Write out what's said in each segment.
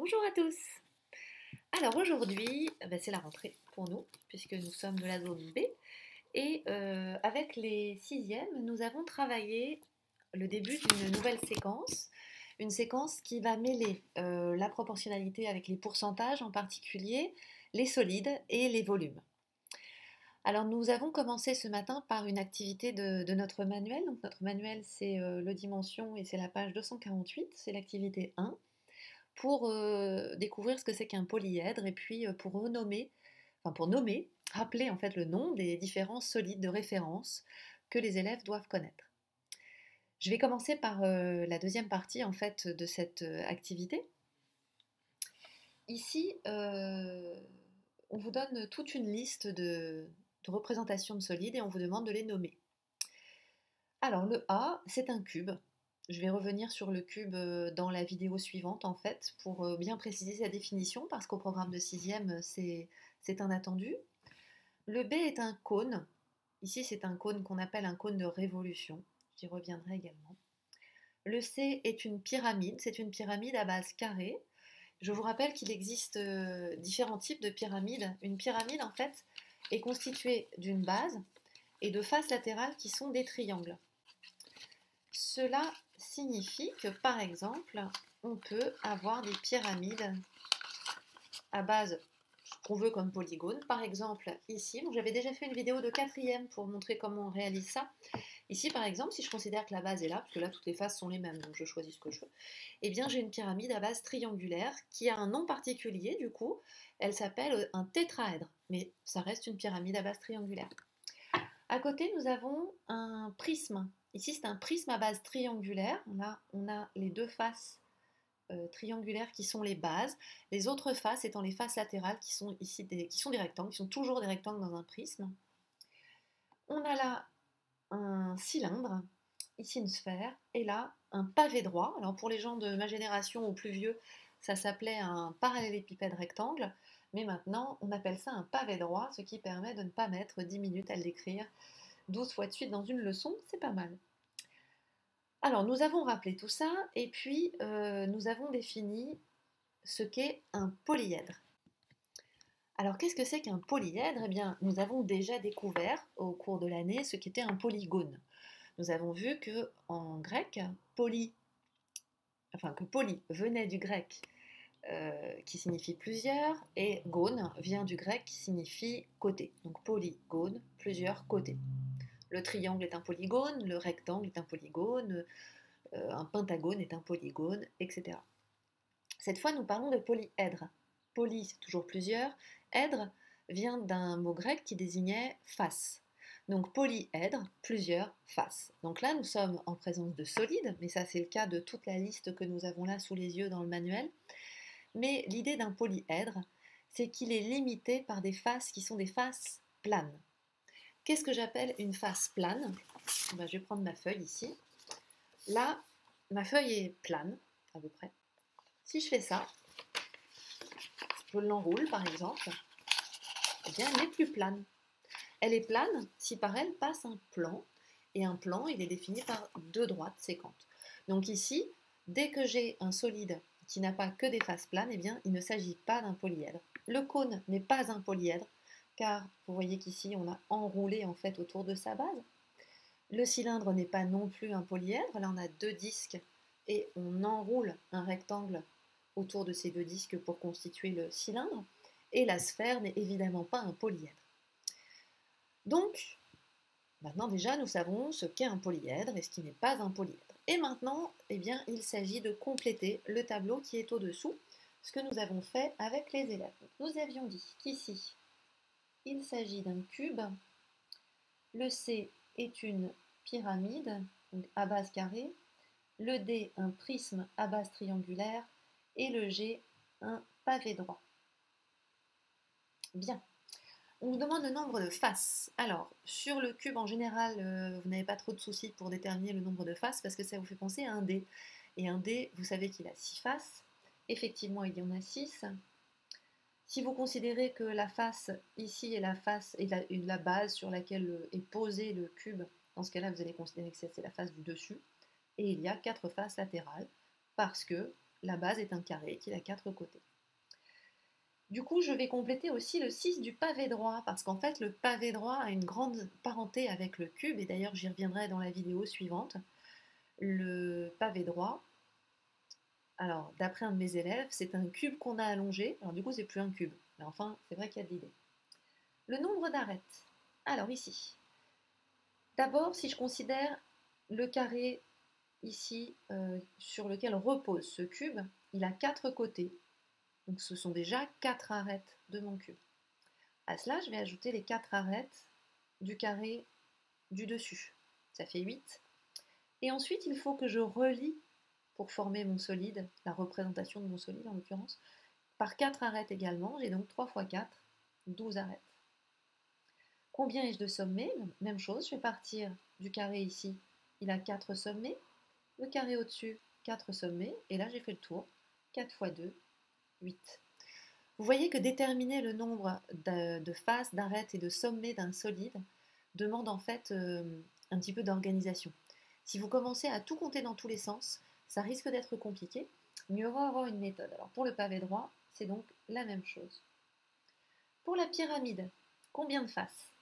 Bonjour à tous. Alors aujourd'hui, c'est la rentrée pour nous, puisque nous sommes de la zone B. Et avec les sixièmes, nous avons travaillé le début d'une nouvelle séquence. Une séquence qui va mêler la proportionnalité avec les pourcentages, en particulier les solides et les volumes. Alors nous avons commencé ce matin par une activité de notre manuel. Donc notre manuel, c'est le dimension et c'est la page 248, c'est l'activité 1 pour découvrir ce que c'est qu'un polyèdre et puis pour renommer, enfin pour nommer, rappeler en fait le nom des différents solides de référence que les élèves doivent connaître. Je vais commencer par la deuxième partie en fait de cette activité. Ici, on vous donne toute une liste de représentations de solides et on vous demande de les nommer. Alors le A, c'est un cube. Je vais revenir sur le cube dans la vidéo suivante en fait pour bien préciser sa définition parce qu'au programme de 6e c'est un attendu. Le B est un cône. Ici c'est un cône qu'on appelle un cône de révolution. J'y reviendrai également. Le C est une pyramide. C'est une pyramide à base carrée. Je vous rappelle qu'il existe différents types de pyramides. Une pyramide en fait est constituée d'une base et de faces latérales qui sont des triangles. Cela signifie que, par exemple, on peut avoir des pyramides à base qu'on veut comme polygone. Par exemple, ici, j'avais déjà fait une vidéo de 4e pour montrer comment on réalise ça. Ici, par exemple, si je considère que la base est là, parce que là, toutes les faces sont les mêmes, donc je choisis ce que je veux, eh bien, j'ai une pyramide à base triangulaire qui a un nom particulier, du coup, elle s'appelle un tétraèdre, mais ça reste une pyramide à base triangulaire. À côté, nous avons un prisme. Ici, c'est un prisme à base triangulaire. Là, on a les deux faces triangulaires qui sont les bases. Les autres faces étant les faces latérales qui sont ici qui sont des rectangles, qui sont toujours des rectangles dans un prisme. On a là un cylindre, ici une sphère, et là un pavé droit. Alors pour les gens de ma génération ou plus vieux, ça s'appelait un parallélépipède rectangle. Mais maintenant, on appelle ça un pavé droit, ce qui permet de ne pas mettre 10 minutes à le décrire 12 fois de suite dans une leçon, c'est pas mal. Alors, nous avons rappelé tout ça, et puis nous avons défini ce qu'est un polyèdre. Alors, qu'est-ce que c'est qu'un polyèdre? Eh bien, nous avons déjà découvert au cours de l'année ce qu'était un polygone. Nous avons vu que en grec, que poly venait du grec qui signifie plusieurs, et gone vient du grec qui signifie côté. Donc polygone, plusieurs côtés. Le triangle est un polygone, le rectangle est un polygone, un pentagone est un polygone, etc. Cette fois, nous parlons de polyèdre. Poly, c'est toujours plusieurs. Èdre vient d'un mot grec qui désignait face. Donc polyèdre, plusieurs faces. Donc là, nous sommes en présence de solides, mais ça c'est le cas de toute la liste que nous avons là sous les yeux dans le manuel. Mais l'idée d'un polyèdre, c'est qu'il est limité par des faces qui sont des faces planes. Qu'est-ce que j'appelle une face plane? Je vais prendre ma feuille ici. Là, ma feuille est plane, à peu près. Si je fais ça, je l'enroule par exemple, eh bien elle n'est plus plane. Elle est plane si par elle passe un plan, et un plan, il est défini par deux droites séquentes. Donc ici, dès que j'ai un solide qui n'a pas que des faces planes, eh bien il ne s'agit pas d'un polyèdre. Le cône n'est pas un polyèdre, car vous voyez qu'ici on a enroulé en fait autour de sa base. Le cylindre n'est pas non plus un polyèdre, là on a deux disques et on enroule un rectangle autour de ces deux disques pour constituer le cylindre, et la sphère n'est évidemment pas un polyèdre. Donc, maintenant déjà nous savons ce qu'est un polyèdre et ce qui n'est pas un polyèdre. Et maintenant, eh bien, il s'agit de compléter le tableau qui est au-dessous, ce que nous avons fait avec les élèves. Nous avions dit qu'ici, il s'agit d'un cube, le C est une pyramide donc à base carrée, le D un prisme à base triangulaire et le G un pavé droit. Bien. On nous demande le nombre de faces. Alors, sur le cube en général, vous n'avez pas trop de soucis pour déterminer le nombre de faces parce que ça vous fait penser à un dé. Et un dé, vous savez qu'il a 6 faces. Effectivement, il y en a 6. Si vous considérez que la face ici est la face et la base sur laquelle est posé le cube, dans ce cas-là, vous allez considérer que c'est la face du dessus. Et il y a 4 faces latérales parce que la base est un carré qui a 4 côtés. Du coup, je vais compléter aussi le 6 du pavé droit, parce qu'en fait, le pavé droit a une grande parenté avec le cube, et d'ailleurs, j'y reviendrai dans la vidéo suivante. Le pavé droit, alors, d'après un de mes élèves, c'est un cube qu'on a allongé. Alors, du coup, c'est plus un cube. Mais enfin, c'est vrai qu'il y a de l'idée. Le nombre d'arêtes. Alors, ici. D'abord, si je considère le carré ici sur lequel repose ce cube, il a 4 côtés. Donc, ce sont déjà 4 arêtes de mon cube. À cela, je vais ajouter les 4 arêtes du carré du dessus. Ça fait 8. Et ensuite, il faut que je relie, pour former mon solide, la représentation de mon solide en l'occurrence, par 4 arêtes également. J'ai donc 3 fois 4, 12 arêtes. Combien ai-je de sommets? Même chose, je vais partir du carré ici, il a 4 sommets. Le carré au-dessus, 4 sommets. Et là, j'ai fait le tour. 4 fois 2, 8. Vous voyez que déterminer le nombre de faces, d'arêtes et de sommets d'un solide demande en fait un petit peu d'organisation. Si vous commencez à tout compter dans tous les sens, ça risque d'être compliqué. Mieux vaut avoir une méthode. Alors pour le pavé droit, c'est donc la même chose. Pour la pyramide, combien de faces?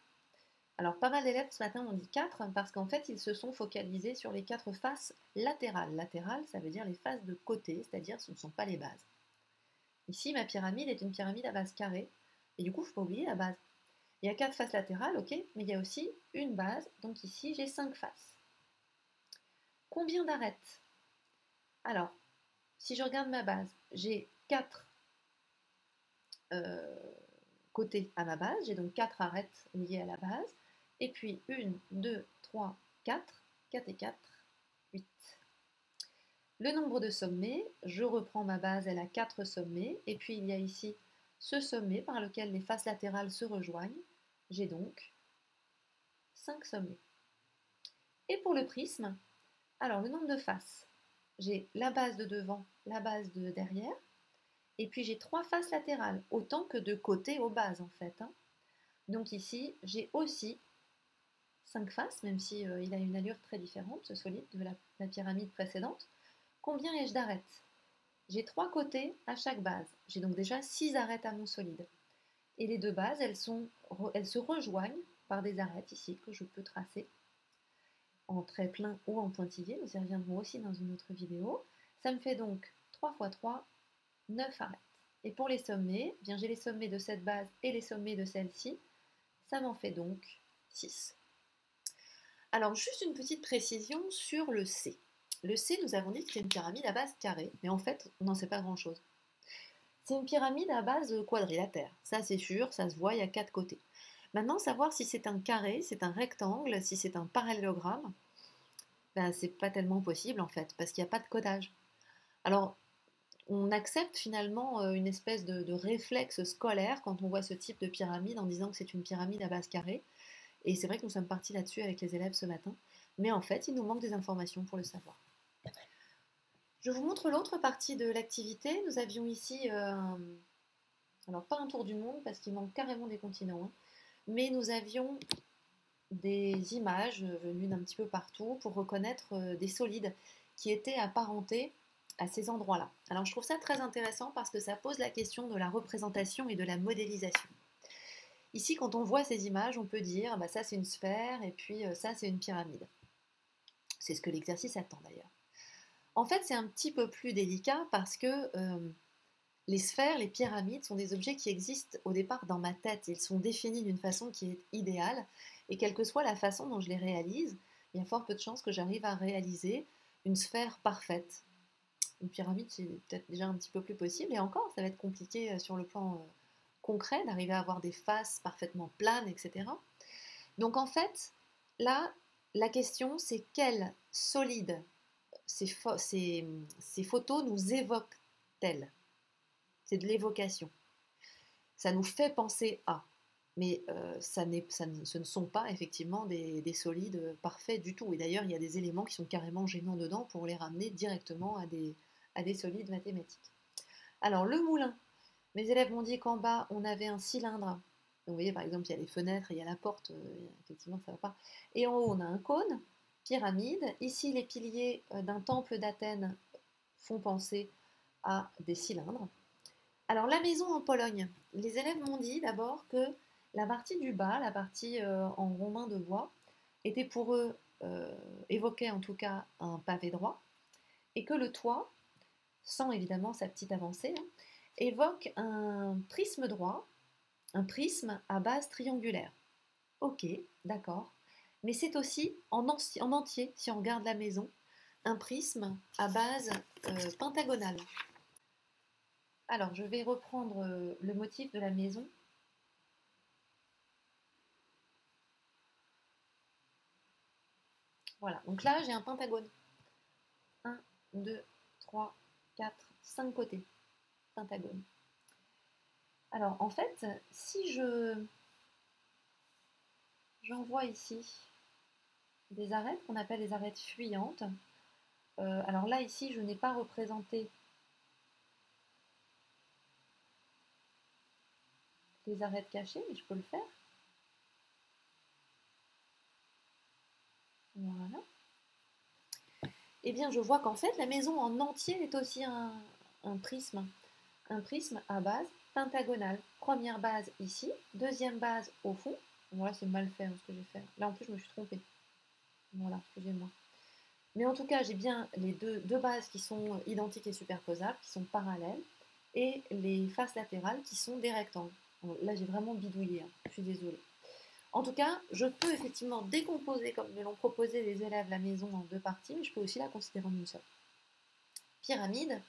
Alors pas mal d'élèves ce matin ont dit 4 parce qu'en fait ils se sont focalisés sur les 4 faces latérales. Latérales, ça veut dire les faces de côté, c'est-à-dire ce ne sont pas les bases. Ici, ma pyramide est une pyramide à base carrée, et du coup, il ne faut pas oublier la base. Il y a 4 faces latérales, ok, mais il y a aussi une base, donc ici, j'ai 5 faces. Combien d'arêtes? Alors, si je regarde ma base, j'ai 4 côtés à ma base, j'ai donc 4 arêtes liées à la base, et puis 1, 2, 3, 4, 4 et 4, 8. Le nombre de sommets, je reprends ma base, elle a 4 sommets, et puis il y a ici ce sommet par lequel les faces latérales se rejoignent. J'ai donc 5 sommets. Et pour le prisme, alors le nombre de faces, j'ai la base de devant, la base de derrière, et puis j'ai 3 faces latérales, autant que de côté aux bases en fait. Donc ici, j'ai aussi 5 faces, même si il a une allure très différente, ce solide, de la pyramide précédente. Combien ai-je d'arêtes? J'ai 3 côtés à chaque base. J'ai donc déjà 6 arêtes à mon solide. Et les deux bases, elles se rejoignent par des arêtes ici que je peux tracer en trait plein ou en pointillé. Nous y reviendrons aussi dans une autre vidéo. Ça me fait donc 3 fois 3, 9 arêtes. Et pour les sommets, eh bien j'ai les sommets de cette base et les sommets de celle-ci. Ça m'en fait donc 6. Alors juste une petite précision sur le C. Le C, nous avons dit que c'est une pyramide à base carrée, mais en fait, on n'en sait pas grand-chose. C'est une pyramide à base quadrilatère, ça c'est sûr, ça se voit, il y a 4 côtés. Maintenant, savoir si c'est un carré, c'est un rectangle, si c'est un parallélogramme, ben, c'est pas tellement possible en fait, parce qu'il n'y a pas de codage. Alors, on accepte finalement une espèce de réflexe scolaire quand on voit ce type de pyramide en disant que c'est une pyramide à base carrée, et c'est vrai que nous sommes partis là-dessus avec les élèves ce matin, mais en fait, il nous manque des informations pour le savoir. Je vous montre l'autre partie de l'activité. Nous avions ici, alors pas un tour du monde parce qu'il manque carrément des continents, hein, mais nous avions des images venues d'un petit peu partout pour reconnaître des solides qui étaient apparentés à ces endroits-là. Alors je trouve ça très intéressant parce que ça pose la question de la représentation et de la modélisation. Ici, quand on voit ces images, on peut dire bah, ça c'est une sphère et puis ça c'est une pyramide. C'est ce que l'exercice attend d'ailleurs. En fait, c'est un petit peu plus délicat parce que les sphères, les pyramides sont des objets qui existent au départ dans ma tête. Ils sont définis d'une façon qui est idéale et quelle que soit la façon dont je les réalise, il y a fort peu de chances que j'arrive à réaliser une sphère parfaite. Une pyramide, c'est peut-être déjà un petit peu plus possible et encore, ça va être compliqué sur le plan concret d'arriver à avoir des faces parfaitement planes, etc. Donc en fait, là, la question c'est quel solide ces photos nous évoquent-elles? C'est de l'évocation. Ça nous fait penser à, mais ce ne sont pas effectivement des solides parfaits du tout. Et d'ailleurs, il y a des éléments qui sont carrément gênants dedans pour les ramener directement à des solides mathématiques. Alors, le moulin. Mes élèves m'ont dit qu'en bas, on avait un cylindre. Donc, vous voyez, par exemple, il y a les fenêtres, il y a la porte, effectivement, ça ne va pas. Et en haut, on a un cône, pyramide. Ici, les piliers d'un temple d'Athènes font penser à des cylindres. Alors la maison en Pologne, les élèves m'ont dit d'abord que la partie du bas, la partie en romain de bois, était pour eux, évoquait en tout cas un pavé droit, et que le toit, sans évidemment sa petite avancée, hein, évoque un prisme droit, un prisme à base triangulaire. Ok, d'accord. Mais c'est aussi en entier, si on regarde la maison, un prisme à base pentagonale. Alors, je vais reprendre le motif de la maison. Voilà, donc là, j'ai un pentagone. Un, 2, 3, 4, 5 côtés. Pentagone. Alors, en fait, si j'envoie ici des arêtes qu'on appelle des arêtes fuyantes, alors là, ici, je n'ai pas représenté des arêtes cachées, mais je peux le faire. Voilà. Eh bien, je vois qu'en fait, la maison en entier est aussi un prisme. Un prisme à base pentagonale. Première base ici, deuxième base au fond. Voilà, c'est mal fait hein, ce que j'ai fait. Là, en plus, je me suis trompée. Voilà, excusez-moi. Mais en tout cas, j'ai bien les deux bases qui sont identiques et superposables, qui sont parallèles, et les faces latérales qui sont des rectangles. Bon, là, j'ai vraiment bidouillé, hein, je suis désolée. En tout cas, je peux effectivement décomposer, comme me l'ont proposé les élèves, la maison en deux parties, mais je peux aussi la considérer en une seule. Pyramide.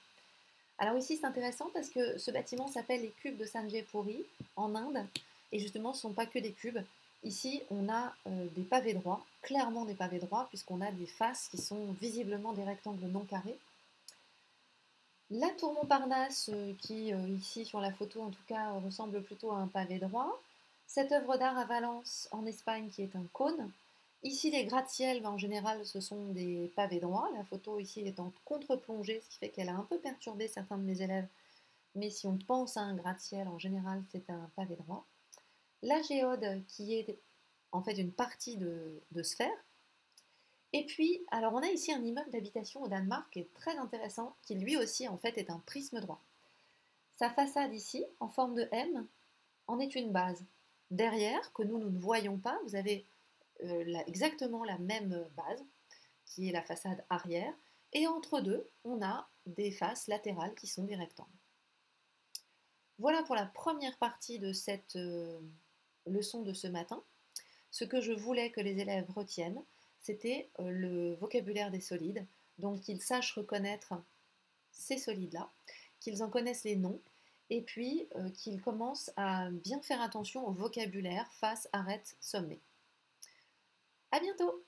Alors ici, c'est intéressant parce que ce bâtiment s'appelle les cubes de Sanjay Puri, en Inde, et justement, ce ne sont pas que des cubes. Ici, on a des pavés droits, clairement des pavés droits, puisqu'on a des faces qui sont visiblement des rectangles non carrés. La tour Montparnasse, qui ici sur la photo en tout cas ressemble plutôt à un pavé droit. Cette œuvre d'art à Valence en Espagne qui est un cône. Ici les gratte-ciel, en général ce sont des pavés droits. La photo ici est en contre-plongée, ce qui fait qu'elle a un peu perturbé certains de mes élèves. Mais si on pense à un gratte-ciel, en général c'est un pavé droit. La géode qui est en fait une partie de sphère. Et puis, alors on a ici un immeuble d'habitation au Danemark qui est très intéressant, qui lui aussi en fait est un prisme droit. Sa façade ici, en forme de M, en est une base. Derrière, que nous ne voyons pas, vous avez exactement la même base, qui est la façade arrière, et entre deux, on a des faces latérales qui sont des rectangles. Voilà pour la première partie de cette leçon de ce matin. Ce que je voulais que les élèves retiennent, c'était le vocabulaire des solides, donc qu'ils sachent reconnaître ces solides-là, qu'ils en connaissent les noms, et puis qu'ils commencent à bien faire attention au vocabulaire face, arrête, sommet. À bientôt!